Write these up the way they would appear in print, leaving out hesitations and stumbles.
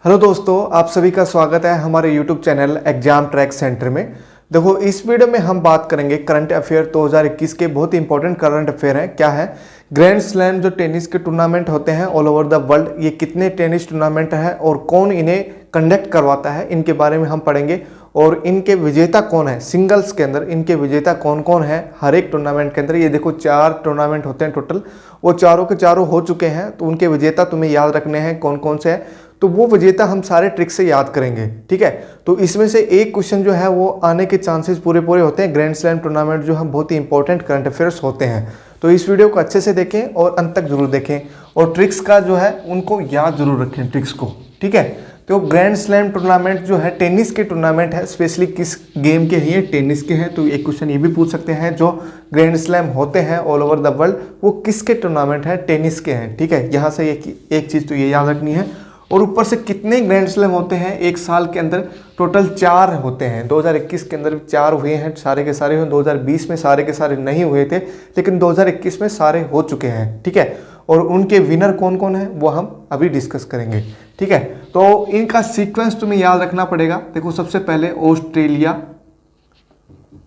Hello दोस्तों, आप सभी का स्वागत है हमारे YouTube channel exam track centre में। देखो, इस वीडियो में हम बात करेंगे करंट अफेयर 2021 के बहुत ही इंपॉर्टेंट करंट अफेयर हैं। क्या है? ग्रैंड स्लैम जो टेनिस के टूर्नामेंट होते हैं ऑल ओवर द वर्ल्ड, ये कितने टेनिस टूर्नामेंट हैं और कौन इन्हें कंडक्ट करवाता है, इनके बारे में हम पढ़ेंगे। और इनके विजेता कौन है, सिंगल्स के अंदर इनके विजेता कौन कौन है हर एक टूर्नामेंट के अंदर। ये देखो 4 टूर्नामेंट होते हैं टोटल, वो चारों के चारों हो चुके हैं। तो उनके विजेता तुम्हें याद रखने हैं कौन कौन से हैं, तो वो विजेता हम सारे ट्रिक से याद करेंगे। ठीक है, तो इसमें से एक क्वेश्चन जो है वो आने के चांसेस पूरे होते हैं। ग्रैंड स्लैम टूर्नामेंट जो है बहुत ही इंपॉर्टेंट करंट अफेयर्स होते हैं। तो इस वीडियो को अच्छे से देखें और अंत तक जरूर देखें, और ट्रिक्स का जो है उनको याद जरूर रखें ट्रिक्स को। ठीक है, तो ग्रैंड स्लैम टूर्नामेंट जो है टेनिस के टूर्नामेंट है, स्पेशली किस गेम के हैं? टेनिस के हैं। तो एक क्वेश्चन ये भी पूछ सकते हैं, जो ग्रैंड स्लैम होते हैं ऑल ओवर द वर्ल्ड वो किसके टूर्नामेंट है? टेनिस के हैं। ठीक है, यहाँ से एक चीज़ तो ये याद रखनी है। और ऊपर से कितने ग्रैंड स्लैम होते हैं एक साल के अंदर? टोटल 4 होते हैं। 2021 के अंदर 4 हुए हैं, सारे के सारे हुए। 2020 में सारे के सारे नहीं हुए थे, लेकिन 2021 में सारे हो चुके हैं। ठीक है, और उनके विनर कौन कौन है वो हम अभी डिस्कस करेंगे। ठीक है, तो इनका सीक्वेंस तुम्हें याद रखना पड़ेगा। देखो, सबसे पहले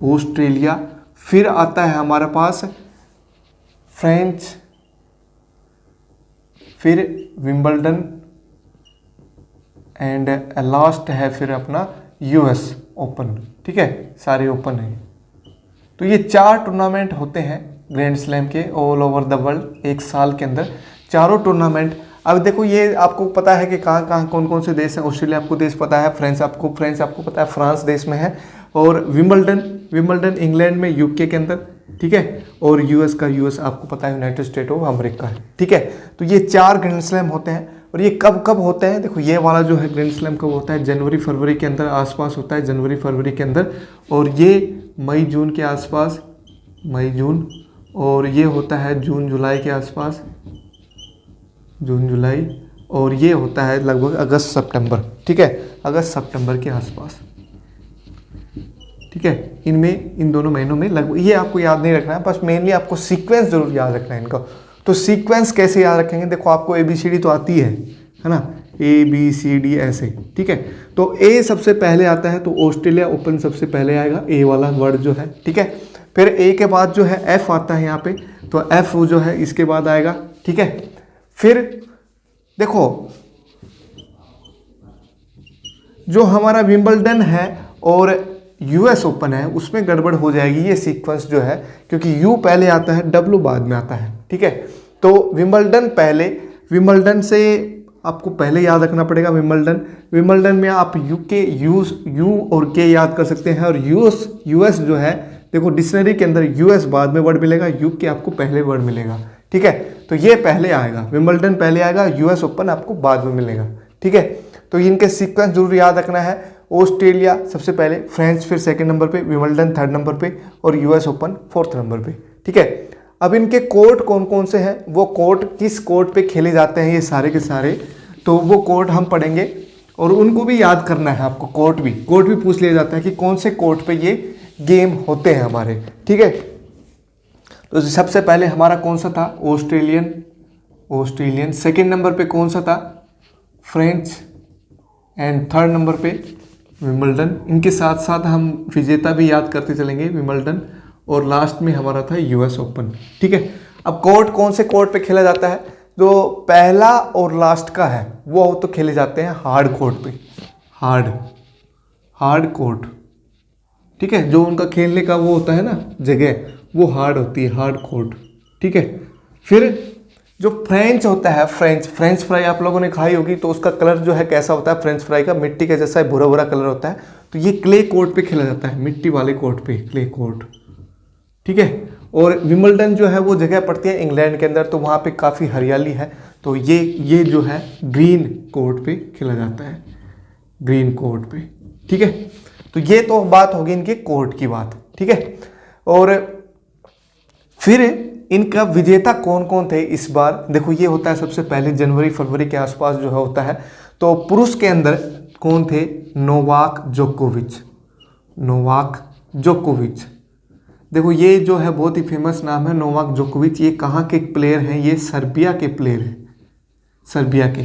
ऑस्ट्रेलिया, फिर आता है हमारे पास फ्रेंच, फिर विंबलडन, एंड लास्ट है फिर अपना यूएस ओपन। ठीक है, सारे ओपन है। तो ये 4 टूर्नामेंट होते हैं ग्रैंड स्लैम के ऑल ओवर द वर्ल्ड एक साल के अंदर, चारों टूर्नामेंट। अब देखो, ये आपको पता है कि कहाँ कहाँ कौन कौन से देश हैं। ऑस्ट्रेलिया आपको देश पता है, फ्रांस आपको पता है, फ्रांस देश में है। और विंबलडन इंग्लैंड में, यूके के अंदर। ठीक है, और यूएस आपको पता है यूनाइटेड स्टेट ऑफ अमेरिका है। ठीक है, तो ये 4 ग्रैंड स्लैम होते हैं। और ये कब कब होते हैं? देखो, ये वाला जो है ग्रैंड स्लैम कब होता है? जनवरी फरवरी के अंदर आसपास होता है, जनवरी फरवरी के अंदर। और ये मई जून के आसपास, मई जून। और ये होता है जून जुलाई के आसपास, जून जुलाई। और ये होता है लगभग अगस्त सितंबर। ठीक है, अगस्त सितंबर के आसपास। ठीक है, इनमें इन दोनों महीनों में लगभग, ये आपको याद नहीं रखना है, बस मेनली आपको सीक्वेंस जरूर याद रखना है इनका। तो सीक्वेंस कैसे याद रखेंगे? देखो, आपको ABCD तो आती है ना, ABCD ऐसे। ठीक है, तो A सबसे पहले आता है, तो ऑस्ट्रेलिया ओपन सबसे पहले आएगा, A वाला वर्ड जो है। ठीक है, फिर A के बाद जो है F आता है यहाँ पे, तो F जो है इसके बाद आएगा। ठीक है, फिर देखो जो हमारा विंबलडन है और US ओपन है, उसमें गड़बड़ हो जाएगी ये सीक्वेंस जो है, क्योंकि U पहले आता है, W बाद में आता है। ठीक है, तो विंबलडन पहले, विंबलडन से आपको पहले याद रखना पड़ेगा विंबलडन में आप यू और के याद कर सकते हैं। और यूएस जो है, देखो डिक्शनरी के अंदर US बाद में वर्ड मिलेगा, UK आपको पहले वर्ड मिलेगा। ठीक है, तो ये पहले आएगा, विंबलडन पहले आएगा, US ओपन आपको बाद में मिलेगा। ठीक है, तो इनके सीक्वेंस जरूर याद रखना है। ऑस्ट्रेलिया सबसे पहले, फ्रांस फिर सेकंड नंबर पे, विंबलडन थर्ड नंबर पे, और US ओपन फोर्थ नंबर पे। ठीक है, अब इनके कोर्ट कौन कौन से हैं, वो कोर्ट किस कोर्ट पे खेले जाते हैं ये सारे के सारे, तो वो कोर्ट हम पढ़ेंगे। और उनको भी याद करना है आपको, कोर्ट भी पूछ लिया जाता है कि कौन से कोर्ट पे ये गेम होते हैं हमारे। ठीक है, तो सबसे पहले हमारा कौन सा था? ऑस्ट्रेलियन। सेकेंड नंबर पे कौन सा था? फ्रेंच। एंड थर्ड नंबर पे विंबलडन। इनके साथ साथ हम विजेता भी याद करते चलेंगे, विंबलडन। और लास्ट में हमारा था US ओपन। ठीक है, अब कोर्ट कौन से कोर्ट पे खेला जाता है? जो पहला और लास्ट का है वो तो खेले जाते हैं हार्ड कोर्ट पे, हार्ड कोर्ट। ठीक है, जो उनका खेलने का वो होता है ना जगह, वो हार्ड होती है, हार्ड कोर्ट। ठीक है, फिर जो फ्रेंच होता है, फ्रेंच फ्राई आप लोगों ने खाई होगी, तो उसका कलर जो है कैसा होता है? फ्रेंच फ्राई का मिट्टी का जैसा भूरा भूरा कलर होता है। तो ये क्ले कोर्ट पे खेला जाता है, मिट्टी वाले कोर्ट पे, क्ले कोर्ट। ठीक है, और विंबलडन जो है वो जगह पड़ती है इंग्लैंड के अंदर, तो वहाँ पे काफ़ी हरियाली है। तो ये जो है ग्रीन कोर्ट पे खेला जाता है, ग्रीन कोर्ट पे। ठीक है, तो ये तो बात होगी इनके कोर्ट की बात। ठीक है, और फिर इनका विजेता कौन कौन थे इस बार? देखो, ये होता है सबसे पहले जनवरी फरवरी के आसपास जो है होता है। तो पुरुष के अंदर कौन थे? नोवाक जोकोविच। देखो, ये जो है बहुत ही फेमस नाम है, नोवाक जोकोविच। ये कहाँ के प्लेयर हैं? ये सर्बिया के प्लेयर हैं, सर्बिया के।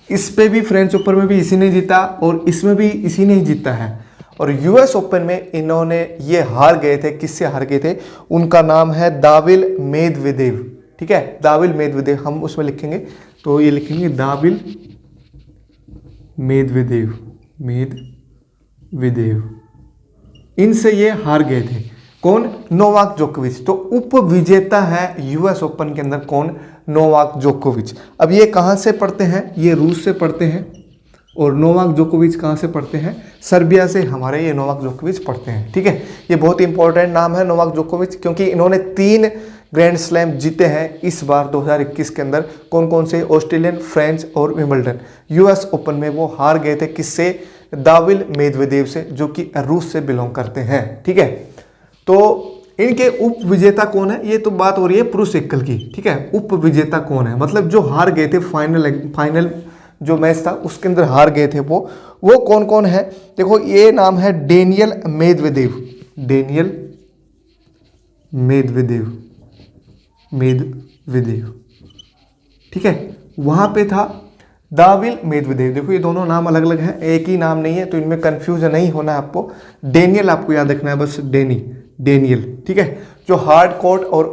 इस पे भी फ्रेंच ओपन में भी इसी ने जीता और इसमें भी इसी ने ही जीता है। और यूएस ओपन में इन्होंने ये हार गए थे, किससे हार गए थे? उनका नाम है दाविल मेदवेदेव। ठीक है, दाविल मेदवेदेव हम उसमें लिखेंगे, तो ये लिखेंगे दाविल मेदवेदेव, मेदवेदेव, इनसे ये हार गए थे। कौन? नोवाक जोकोविच। तो उप विजेता है यूएस ओपन के अंदर कौन? नोवाक जोकोविच। अब ये कहाँ से पढ़ते हैं? ये रूस से पढ़ते हैं। और नोवाक जोकोविच कहाँ से पढ़ते हैं? सर्बिया से हमारे ये नोवाक जोकोविच पढ़ते हैं। ठीक है, ये बहुत इंपॉर्टेंट नाम है नोवाक जोकोविच, क्योंकि इन्होंने 3 ग्रैंड स्लैम जीते हैं इस बार 2021 के अंदर। कौन कौन से? ऑस्ट्रेलियन, फ्रेंच और विंबलडन। यूएस ओपन में वो हार गए थे, किससे? दाविल मेदवेदेव से, जो कि रूस से बिलोंग करते हैं। ठीक है, तो इनके उप विजेता कौन है? ये तो बात हो रही है पुरुष एकल की। ठीक है, उप विजेता कौन है? मतलब जो हार गए थे फाइनल जो मैच था उसके अंदर हार गए थे, वो कौन कौन है? देखो, ये नाम है Daniel Medvedev, Daniel Medvedev, Medvedev. ठीक है, वहां पे था दाविल मेदवेदेव। देखो ये दोनों नाम अलग अलग हैं, एक ही नाम नहीं है, तो इनमें कंफ्यूजन नहीं होना है आपको। डेनियल आपको याद रखना है, बस डेनियल। ठीक है, जो हार्ड कोर्ट और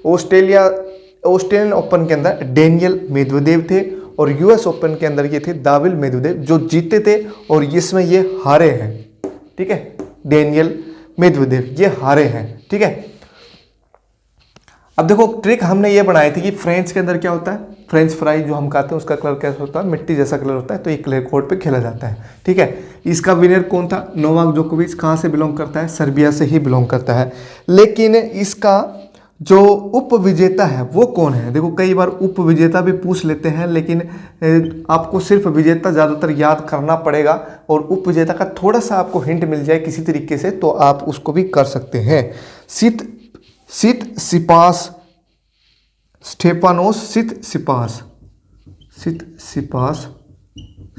ऑस्ट्रेलियन ओपन के अंदर डेनियल मेदवेदेव थे, और यूएस ओपन के अंदर ये थे दाविल मेदवेदेव, जो जीते थे और इसमें ये हारे हैं। ठीक है, डेनियल मेदवेदेव ये हारे हैं। ठीक है, अब देखो ट्रिक हमने ये बनाई थी कि फ्रेंच के अंदर क्या होता है? फ्रेंच फ्राई जो हम खाते हैं उसका कलर कैसा होता है? मिट्टी जैसा कलर होता है, तो एक क्ले कोर्ट पे खेला जाता है। ठीक है, इसका विनर कौन था? नोवाक जोकोविच। कहाँ से बिलोंग करता है? सर्बिया से ही बिलोंग करता है। लेकिन इसका जो उप विजेता है वो कौन है? देखो कई बार उप विजेता भी पूछ लेते हैं, लेकिन आपको सिर्फ विजेता ज़्यादातर याद करना पड़ेगा, और उप विजेता का थोड़ा सा आपको हिंट मिल जाए किसी तरीके से तो आप उसको भी कर सकते हैं। सितसिपास स्टेफानोस सितसिपास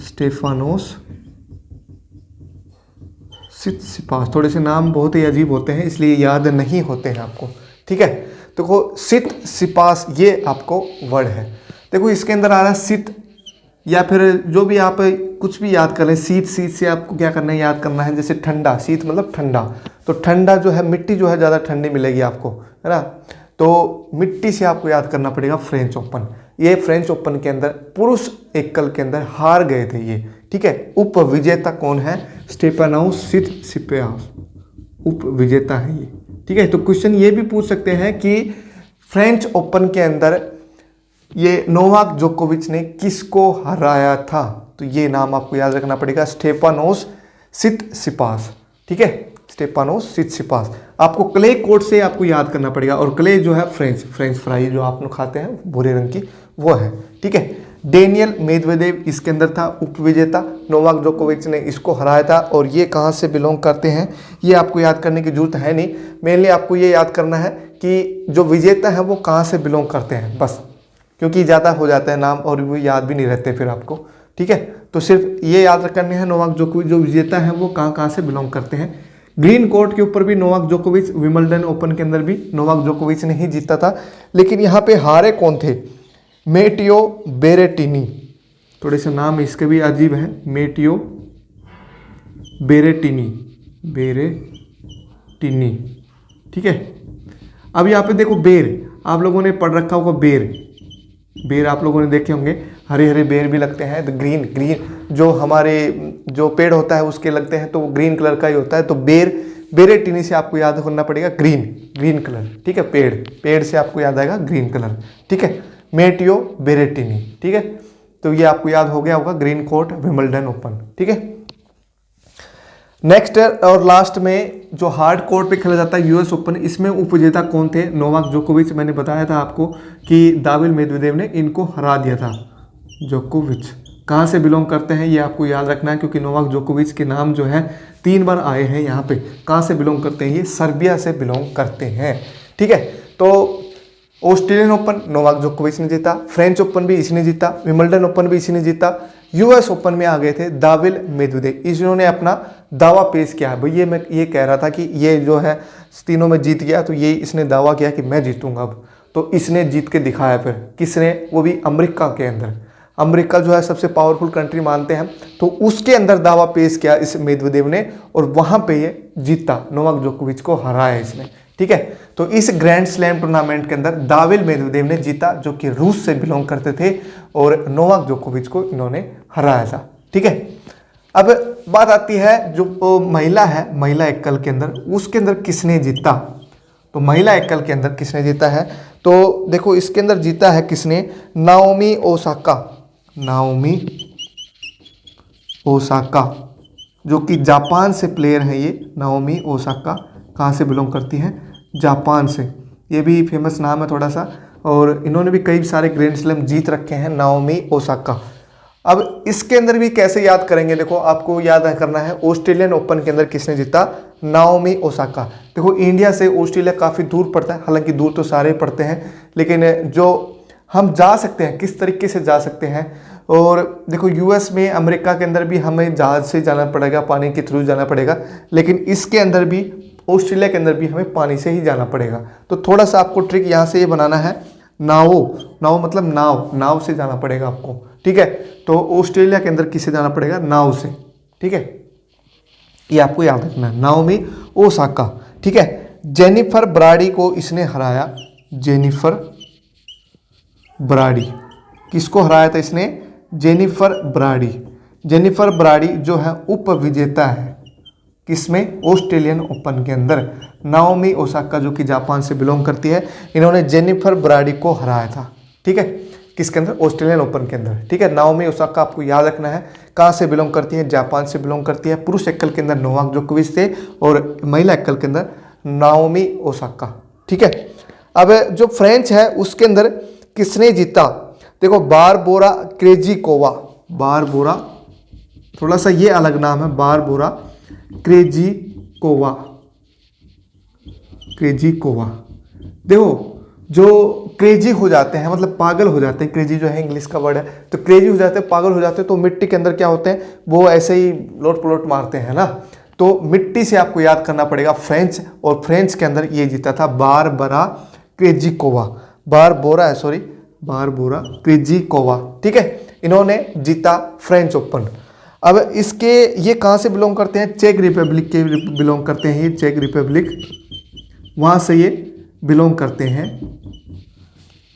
स्टेफानोस सितसिपास। थोड़े से नाम बहुत ही अजीब होते हैं, इसलिए याद नहीं होते हैं आपको। ठीक है, देखो सितसिपास ये आपको वर्ड है। देखो इसके अंदर आ रहा है सित, या फिर जो भी आप कुछ भी याद कर लें, शीत से आपको क्या करना है? याद करना है। जैसे ठंडा, शीत मतलब ठंडा, तो ठंडा जो है मिट्टी जो है ज़्यादा ठंडी मिलेगी आपको, है ना? तो मिट्टी से आपको याद करना पड़ेगा फ्रेंच ओपन। ये फ्रेंच ओपन के अंदर पुरुष एकल के अंदर हार गए थे ये। ठीक है, उप विजेता कौन है? स्टेफानोस सितसिपास उप विजेता है ये। ठीक है, तो क्वेश्चन ये भी पूछ सकते हैं कि फ्रेंच ओपन के अंदर ये नोवाक जोकोविच ने किसको हराया था? तो ये नाम आपको याद रखना पड़ेगा, स्टेफानोस सितसिपास। ठीक है, स्टेफानोस सितसिपास। आपको क्ले कोर्ट से आपको याद करना पड़ेगा, और क्ले जो है फ्रेंच फ्राई जो आप लोग खाते हैं भूरे रंग की, वो है। ठीक है, डेनियल मेदवेदेव इसके अंदर था उप विजेता, नोवाक जोकोविच ने इसको हराया था। और ये कहाँ से बिलोंग करते हैं ये आपको याद करने की जरूरत है नहीं, मेनली आपको ये याद करना है कि जो विजेता है वो कहाँ से बिलोंग करते हैं, बस। क्योंकि ज़्यादा हो जाता है नाम और वो याद भी नहीं रहते फिर आपको। ठीक है, तो सिर्फ ये याद करने हैं नोवाक जोकोविच जो विजेता है वो कहाँ से बिलोंग करते हैं। ग्रीन कोर्ट के ऊपर भी नोवाक जोकोविच, विंबलडन ओपन के अंदर भी नोवाक जोकोविच ने ही जीता था। लेकिन यहाँ पे हारे कौन थे? Mateo Berrettini. थोड़े से नाम इसके भी अजीब हैं, मेटियो बेरेटिनी। ठीक है, अब यहाँ पे देखो बेर, आप लोगों ने पढ़ रखा होगा बेर आप लोगों ने देखे होंगे, हरे हरे बेर भी लगते हैं। तो ग्रीन जो हमारे जो पेड़ होता है उसके लगते हैं, तो वो ग्रीन कलर का ही होता है। तो बेरेटिनी से आपको याद करना पड़ेगा ग्रीन कलर। ठीक है, पेड़ से आपको याद आएगा ग्रीन कलर। ठीक है, मेटियो बेरेटिनी। ठीक है, तो ये आपको याद हो गया होगा, ग्रीन कोर्ट विंबलडन ओपन। ठीक है, नेक्स्ट और लास्ट में जो हार्ड कोर्ट पे खेला जाता है यूएस ओपन, इसमें उपविजेता कौन थे? नोवाक जोकोविच। मैंने बताया था आपको कि दाविल मेदवेदेव ने इनको हरा दिया था। जोकोविच कहाँ से बिलोंग करते हैं ये आपको याद रखना है, क्योंकि नोवाक जोकोविच के नाम जो है 3 बार आए हैं यहाँ पे। कहाँ से बिलोंग करते हैं? ये सर्बिया से बिलोंग करते हैं। ठीक है, तो ऑस्ट्रेलियन ओपन नोवाक जोकोविच ने जीता, फ्रेंच ओपन भी इसी ने जीता, विंबलडन ओपन भी इसी ने जीता, यूएस ओपन में आ गए थे दाविल मेदवेदेव। इन्होंने अपना दावा पेश किया है। भाई मैं ये कह रहा था कि ये जो है तीनों में जीत गया, तो ये इसने दावा किया कि मैं जीतूंगा अब, तो इसने जीत के दिखाया। फिर किसने? वो भी अमेरिका के अंदर। अमेरिका जो है सबसे पावरफुल कंट्री मानते हैं, तो उसके अंदर दावा पेश किया इस मेदवेदेव ने और वहां पे ये जीता, नोवाक जोकोविच को हराया इसने। ठीक है, तो इस ग्रैंड स्लैम टूर्नामेंट के अंदर दाविल मेदवेदेव ने जीता, जो कि रूस से बिलोंग करते थे, और नोवाक जोकोविच को इन्होंने हराया था। ठीक है, अब बात आती है जो महिला है, महिला एकल के अंदर, उसके अंदर किसने जीता? तो महिला एकल के अंदर किसने जीता है? तो देखो इसके अंदर जीता है किसने? Naomi Osaka. नाओमी ओसाका जो कि जापान से प्लेयर है ये। नाओमी ओसाका कहाँ से बिलोंग करती हैं? जापान से। ये भी फेमस नाम है थोड़ा सा, और इन्होंने भी कई सारे ग्रैंड स्लैम जीत रखे हैं, नाओमी ओसाका। अब इसके अंदर भी कैसे याद करेंगे? देखो आपको याद करना है ऑस्ट्रेलियन ओपन के अंदर किसने जीता? Naomi Osaka. देखो इंडिया से ऑस्ट्रेलिया काफ़ी दूर पड़ता है, हालांकि दूर तो सारे पड़ते हैं, लेकिन जो हम जा सकते हैं किस तरीके से जा सकते हैं, और देखो यूएस में, अमेरिका के अंदर भी हमें जहाज़ से जाना पड़ेगा, पानी के थ्रू जाना पड़ेगा, लेकिन इसके अंदर भी, ऑस्ट्रेलिया के अंदर भी हमें पानी से ही जाना पड़ेगा। तो थोड़ा सा आपको ट्रिक यहाँ से ये बनाना है, नाव मतलब नाव से जाना पड़ेगा आपको। ठीक है, तो ऑस्ट्रेलिया के अंदर किससे जाना पड़ेगा? नाव से। ठीक है, ये आपको याद रखना है, नाओमी ओसाका। ठीक है, जेनिफर ब्राडी को इसने हराया। जेनिफर ब्राडी, किसको हराया था इसने? Jennifer Brady. जेनिफर ब्राडी जो है उप विजेता है किसमें? ऑस्ट्रेलियन ओपन के अंदर। नाओमी ओसाका जो कि जापान से बिलोंग करती है, इन्होंने जेनिफर ब्राडी को हराया था। ठीक है, किसके अंदर? ऑस्ट्रेलियन ओपन के अंदर। ठीक है, नाओमी ओसाका आपको याद रखना है, कहाँ से बिलोंग करती है? जापान से बिलोंग करती है। पुरुष एकल के अंदर नोवाक जोकोविच थे, और महिला एकल के अंदर नाओमी ओसाका। ठीक है, अब जो फ्रेंच है उसके अंदर किसने जीता? देखो बारबोरा क्रेजिकोवा। बारबोरा, थोड़ा सा ये अलग नाम है, बारबोरा क्रेजिकोवा। क्रेजिकोवा, देखो जो क्रेजी हो जाते हैं, मतलब पागल हो जाते हैं, क्रेजी जो है इंग्लिश का वर्ड है, तो क्रेजी हो जाते हैं, पागल हो जाते हैं, तो मिट्टी के अंदर क्या होते हैं? वो ऐसे ही लोट पलोट मारते हैं ना, तो मिट्टी से आपको याद करना पड़ेगा फ्रेंच, और फ्रेंच के अंदर ये जीता था बारबोरा क्रेजिकोवा। Barbora Krejcikova. ठीक है, इन्होंने जीता फ्रेंच ओपन। अब इसके ये कहाँ से बिलोंग करते हैं? चेक रिपब्लिक के बिलोंग करते हैं ये, चेक रिपब्लिक, वहाँ से ये बिलोंग करते हैं,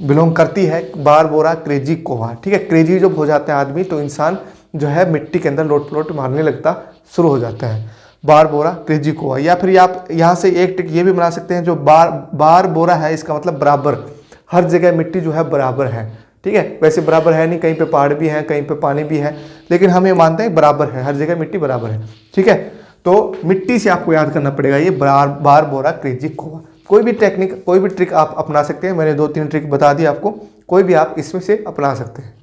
बिलोंग करती है बारबोरा क्रेजिकोवा। ठीक है, क्रेजी जब हो जाता है आदमी, तो इंसान जो है मिट्टी के अंदर लोट पलोट मारने लगता शुरू हो जाता है। Barbora Krejcikova. या फिर आप यहाँ से एक ट्रिक ये भी बना सकते हैं, जो बारबोरा है इसका मतलब बराबर, हर जगह मिट्टी जो है बराबर है। ठीक है, वैसे बराबर है नहीं, कहीं पे पहाड़ भी है, कहीं पे पानी भी है, लेकिन हम ये मानते हैं बराबर है, हर जगह मिट्टी बराबर है। ठीक है, तो मिट्टी से आपको याद करना पड़ेगा ये बारबोरा क्रेजिकोवा। कोई भी टेक्निक, कोई भी ट्रिक आप अपना सकते हैं, मैंने 2-3 ट्रिक बता दी आपको, कोई भी आप इसमें से अपना सकते हैं।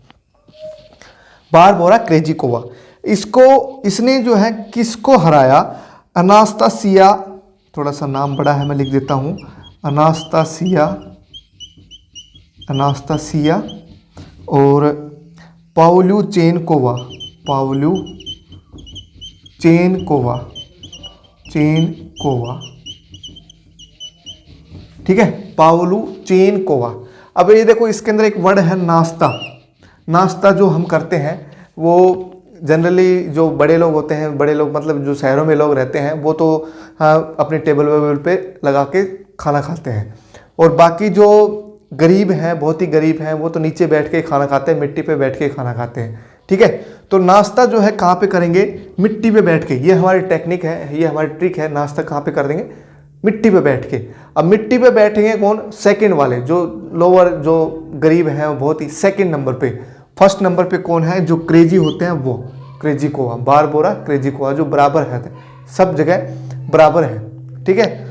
बारबोरा क्रेजिकोवा, इसने जो है किसको हराया? अनास्तासिया, थोड़ा सा नाम बड़ा है मैं लिख देता हूँ, अनास्तासिया और पावल्युचेनकोवा। ठीक है, पावल्युचेनकोवा। अब ये देखो इसके अंदर एक वर्ड है नाश्ता जो हम करते हैं, वो जनरली जो बड़े लोग होते हैं, बड़े लोग मतलब जो शहरों में लोग रहते हैं, वो तो अपने टेबल वेबल पे लगा के खाना खाते हैं, और बाकी जो गरीब हैं, बहुत ही गरीब हैं, वो तो नीचे बैठ के खाना खाते हैं, मिट्टी पे बैठ के खाना खाते हैं। ठीक है, तो नाश्ता जो है कहाँ पे करेंगे? मिट्टी पे बैठ के। ये हमारी टेक्निक है, ये हमारी ट्रिक है। नाश्ता कहाँ पे कर देंगे? मिट्टी पे बैठ के। अब मिट्टी पे बैठेंगे कौन? सेकंड वाले, जो लोअर जो गरीब हैं, वो बहुत ही सेकंड नंबर पे। फर्स्ट नंबर पे कौन है? जो क्रेजी होते हैं, वो क्रेजिकोवा, बारबोरा क्रेजिकोवा, जो बराबर है, सब जगह बराबर है। ठीक है,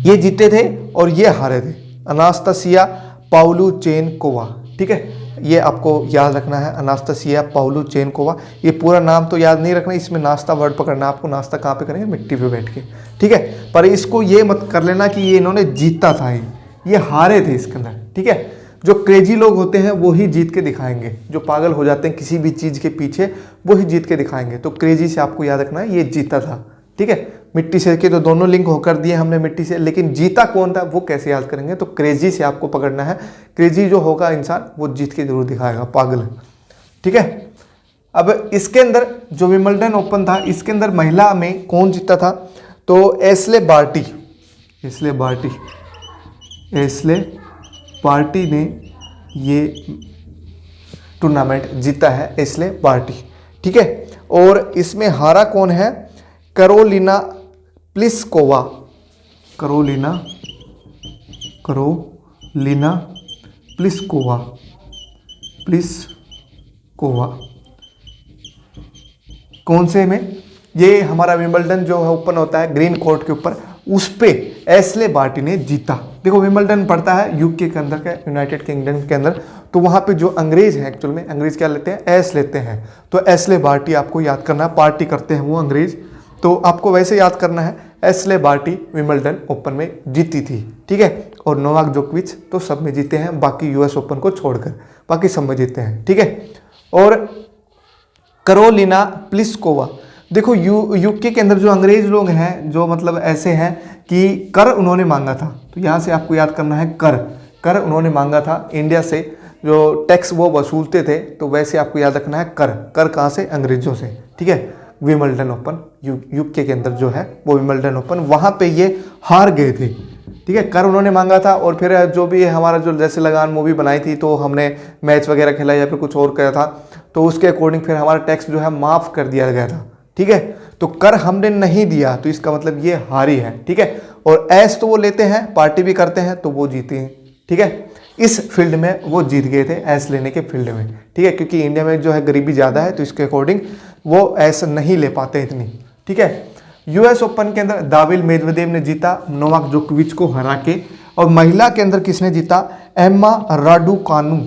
ये जीते थे और ये हारे थे, अनास्तासिया पावल्युचेनकोवा। ठीक है, ये आपको याद रखना है, अनास्तासिया पावल्युचेनकोवा। ये पूरा नाम तो याद नहीं रखना, इसमें नाश्ता वर्ड पकड़ना आपको। नाश्ता कहाँ पे करेंगे? मिट्टी पे बैठ के। ठीक है, पर इसको ये मत कर लेना कि ये इन्होंने जीता था, ये हारे थे इसके अंदर। ठीक है, जो क्रेजी लोग होते हैं वो ही जीत के दिखाएंगे, जो पागल हो जाते हैं किसी भी चीज़ के पीछे, वो ही जीत के दिखाएंगे। तो क्रेजी से आपको याद रखना है ये जीता था। ठीक है, मिट्टी से के तो दोनों लिंक होकर दिए हमने मिट्टी से, लेकिन जीता कौन था वो कैसे याद करेंगे? तो क्रेजी से आपको पकड़ना है। क्रेजी जो होगा इंसान वो जीत के जरूर दिखाएगा, पागल। ठीक है, अब इसके अंदर जो विंबलडन ओपन था इसके अंदर महिला में कौन जीता था? तो एश्ले बार्टी ने ये टूर्नामेंट जीता है, एश्ले बार्टी। ठीक है, और इसमें हारा कौन है? Karolina Pliskova. कौन से में? ये हमारा विंबलडन जो है ओपन होता है ग्रीन कोर्ट के ऊपर, उस पे एश्ले बार्टी ने जीता। देखो विंबलडन पड़ता है यूके के अंदर, यूनाइटेड किंगडम के अंदर, तो वहाँ पे जो अंग्रेज हैं, एक्चुअल में अंग्रेज क्या लेते हैं? एस लेते हैं। तो एश्ले बार्टी आपको याद करना है, पार्टी करते हैं वो अंग्रेज, तो आपको वैसे याद करना है एश्ले बार्टी विंबलडन ओपन में जीती थी। ठीक है, और नोवाक जोकोविच तो सब में जीते हैं, बाकी यूएस ओपन को छोड़कर बाकी सब में जीते हैं। ठीक है, और कैरोलिना प्लिस्कोवा, देखो यूके के अंदर जो अंग्रेज लोग हैं, जो मतलब ऐसे हैं कि कर उन्होंने मांगा था, तो यहाँ से आपको याद करना है कर उन्होंने मांगा था इंडिया से, जो टैक्स वो वसूलते थे, तो वैसे आपको याद रखना है कर कहाँ से? अंग्रेजों से। ठीक है, विंबलडन ओपन यूके के अंदर जो है वो विंबलडन ओपन, वहाँ पे ये हार गए थे। ठीक है, कर उन्होंने मांगा था, और फिर जो भी हमारा जो जैसे लगान मूवी बनाई थी, तो हमने मैच वगैरह खेला या फिर कुछ और किया था, तो उसके अकॉर्डिंग फिर हमारा टैक्स जो है माफ़ कर दिया गया था। ठीक है, तो कर हमने नहीं दिया, तो इसका मतलब ये हारी है। ठीक है, और ऐस तो वो लेते हैं, पार्टी भी करते हैं, तो वो जीते हैं। ठीक है, इस फील्ड में वो जीत गए थे, ऐस लेने के फील्ड में। ठीक है, क्योंकि इंडिया में जो है गरीबी ज़्यादा है, तो इसके अकॉर्डिंग वो ऐसा नहीं ले पाते इतनी। ठीक है, यूएस ओपन के अंदर दाविल मेदवेदेव ने जीता नोवाक जोकोविच को हरा के, और महिला के अंदर किसने जीता? Emma Raducanu.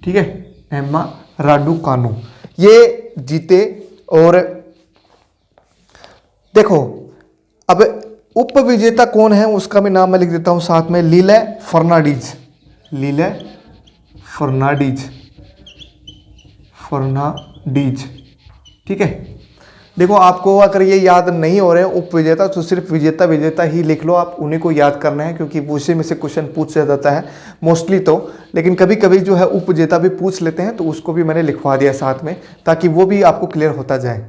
ठीक है, एम्मा राडुकानु ये जीते। और देखो अब उप विजेता कौन है उसका भी नाम मैं लिख देता हूं साथ में, लीले फर्नांडीज। ठीक है, देखो आपको अगर ये याद नहीं हो रहे हैं उप विजेता, तो सिर्फ विजेता ही लिख लो, आप उन्हीं को याद करना है, क्योंकि उसी में से क्वेश्चन पूछ जाता है मोस्टली तो, लेकिन कभी कभी जो है उप विजेता भी पूछ लेते हैं, तो उसको भी मैंने लिखवा दिया साथ में, ताकि वो भी आपको क्लियर होता जाए।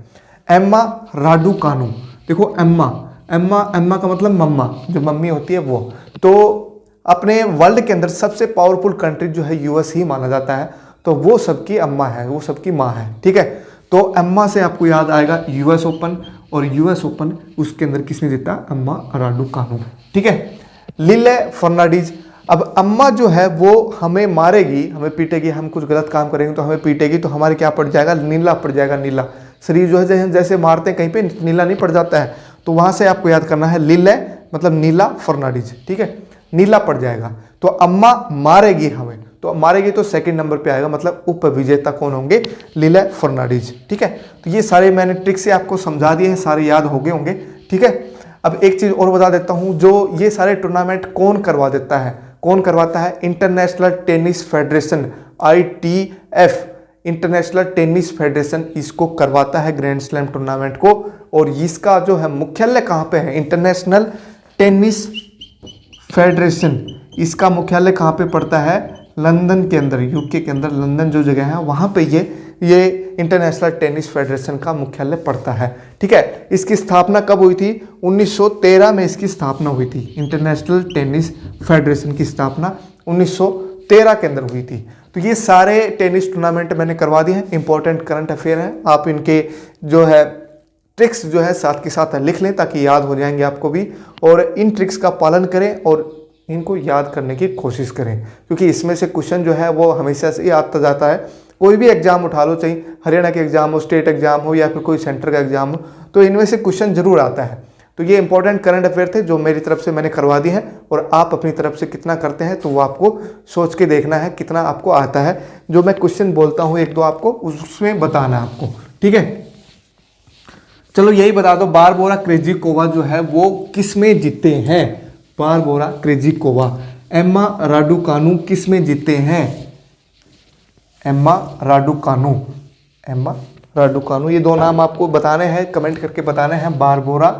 एम्मा राडुकानु, देखो एम्मा का मतलब मम्मा, जो मम्मी होती है वो, तो अपने वर्ल्ड के अंदर सबसे पावरफुल कंट्री जो है यूएस ही माना जाता है, तो वो सबकी अम्मा है, वो सबकी माँ है। ठीक है, तो अम्मा से आपको याद आएगा यूएस ओपन, और यूएस ओपन उसके अंदर किसने जीता? अम्मा राडुकानु। ठीक है, लीले फर्नांडीज। अब अम्मा जो है वो हमें मारेगी, हमें पीटेगी, हम कुछ गलत काम करेंगे तो हमें पीटेगी, तो हमारे क्या पड़ जाएगा? नीला पड़ जाएगा, नीला। शरीर जो है जैसे मारते हैं कहीं पे नीला नहीं पड़ जाता है, तो वहां से आपको याद करना है लीले मतलब नीला फर्नांडीज। ठीक है, नीला पड़ जाएगा, तो अम्मा मारेगी हमें, तो मारेगी तो सेकंड नंबर पे आएगा, मतलब उप विजेता कौन होंगे? लीले फर्नांडीज। ठीक है, तो ये सारे मैंने ट्रिक से आपको समझा दिए हैं, सारे याद हो गए होंगे। ठीक है, अब एक चीज और बता देता हूं, जो ये सारे टूर्नामेंट कौन करवाता है? International tennis federation, ITF, international tennis federation इसको करवाता है ग्रैंड स्लैम टूर्नामेंट को। और इसका जो है मुख्यालय कहाँ पे है? इंटरनेशनल टेनिस फेडरेशन, इसका मुख्यालय कहाँ पे पड़ता है? लंदन के अंदर, यूके के अंदर लंदन जो जगह है वहाँ पे ये इंटरनेशनल टेनिस फेडरेशन का मुख्यालय पड़ता है। ठीक है, इसकी स्थापना कब हुई थी? 1913 में इसकी स्थापना हुई थी। इंटरनेशनल टेनिस फेडरेशन की स्थापना 1913 के अंदर हुई थी। तो ये सारे टेनिस टूर्नामेंट मैंने करवा दिए हैं, इंपॉर्टेंट करंट अफेयर हैं, आप इनके जो है ट्रिक्स जो है साथ के साथ लिख लें ताकि याद हो जाएंगे आपको भी, और इन ट्रिक्स का पालन करें और इनको याद करने की कोशिश करें, क्योंकि इसमें से क्वेश्चन जो है वो हमेशा से आता जाता है। कोई भी एग्जाम उठा लो, चाहे हरियाणा के एग्जाम हो, स्टेट एग्जाम हो या फिर कोई सेंटर का एग्जाम हो, तो इनमें से क्वेश्चन जरूर आता है। तो ये इंपॉर्टेंट करंट अफेयर थे जो मेरी तरफ से मैंने करवा दी हैं, और आप अपनी तरफ से कितना करते हैं तो वो आपको सोच के देखना है कितना आपको आता है। जो मैं क्वेश्चन बोलता हूँ एक दो आपको उसमें बताना है आपको। ठीक है, चलो यही बता दो, बारबोरा क्रेजिकोवा जो है वो किस में जीते हैं? बारबोरा क्रेजिकोवा, एम्मा राडुकानु किस में जीते हैं? एम्मा राडुकानु, एम्मा राडुकानु, ये दो नाम आपको बताने हैं, कमेंट करके बताने हैं। बारबोरा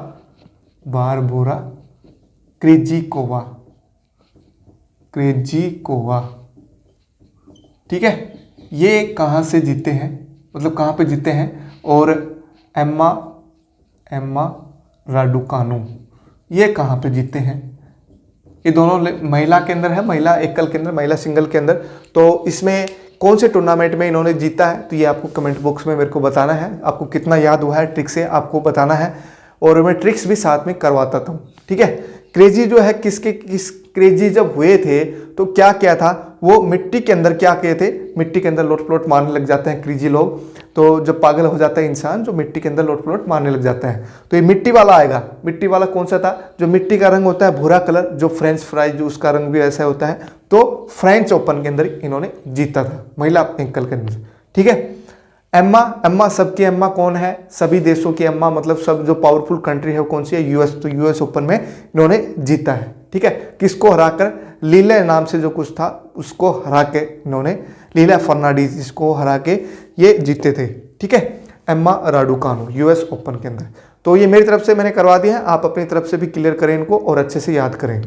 क्रेजिकोवा, ठीक है। ये कहाँ से जीते हैं, मतलब कहाँ पे जीते हैं। और एम्मा राडुकानु ये कहाँ पे जीते हैं। ये दोनों महिला के अंदर है, महिला एकल के अंदर, महिला सिंगल के अंदर। तो इसमें कौन से टूर्नामेंट में इन्होंने जीता है, तो ये आपको कमेंट बॉक्स में मेरे को बताना है। आपको कितना याद हुआ है ट्रिक से आपको बताना है, और मैं ट्रिक्स भी साथ में करवाता था, ठीक है। क्रेजी जो है किस क्रेजी जब हुए थे तो क्या किया था, वो मिट्टी के अंदर क्या किए थे, मिट्टी के अंदर लोट प्लोट मारने लग जाते हैं क्रेजी लोग। तो जब पागल हो जाता है इंसान, जो मिट्टी के अंदर लोट प्लोट मारने लग जाता है, तो ये मिट्टी वाला आएगा। मिट्टी वाला कौन सा था, जो मिट्टी का रंग होता है भूरा कलर, जो फ्रेंच फ्राइज जो उसका रंग भी ऐसा होता है। तो फ्रेंच ओपन के अंदर इन्होंने जीता था, महिला एकल के अंदर, ठीक है। एम्मा सबकी एम्मा कौन है, सभी देशों की एम्मा, मतलब सब जो पावरफुल कंट्री है वो कौन सी है, यूएस। तो यूएस ओपन में इन्होंने जीता है, ठीक है। किसको हराकर, लीला नाम से जो कुछ था उसको हरा के इन्होंने, लीला फर्नांडीज, इसको हरा के ये जीते थे, ठीक है। एम्मा राडुकानु यूएस ओपन के अंदर। तो ये मेरी तरफ से मैंने करवा दिया है, आप अपनी तरफ से भी क्लियर करें इनको और अच्छे से याद करें।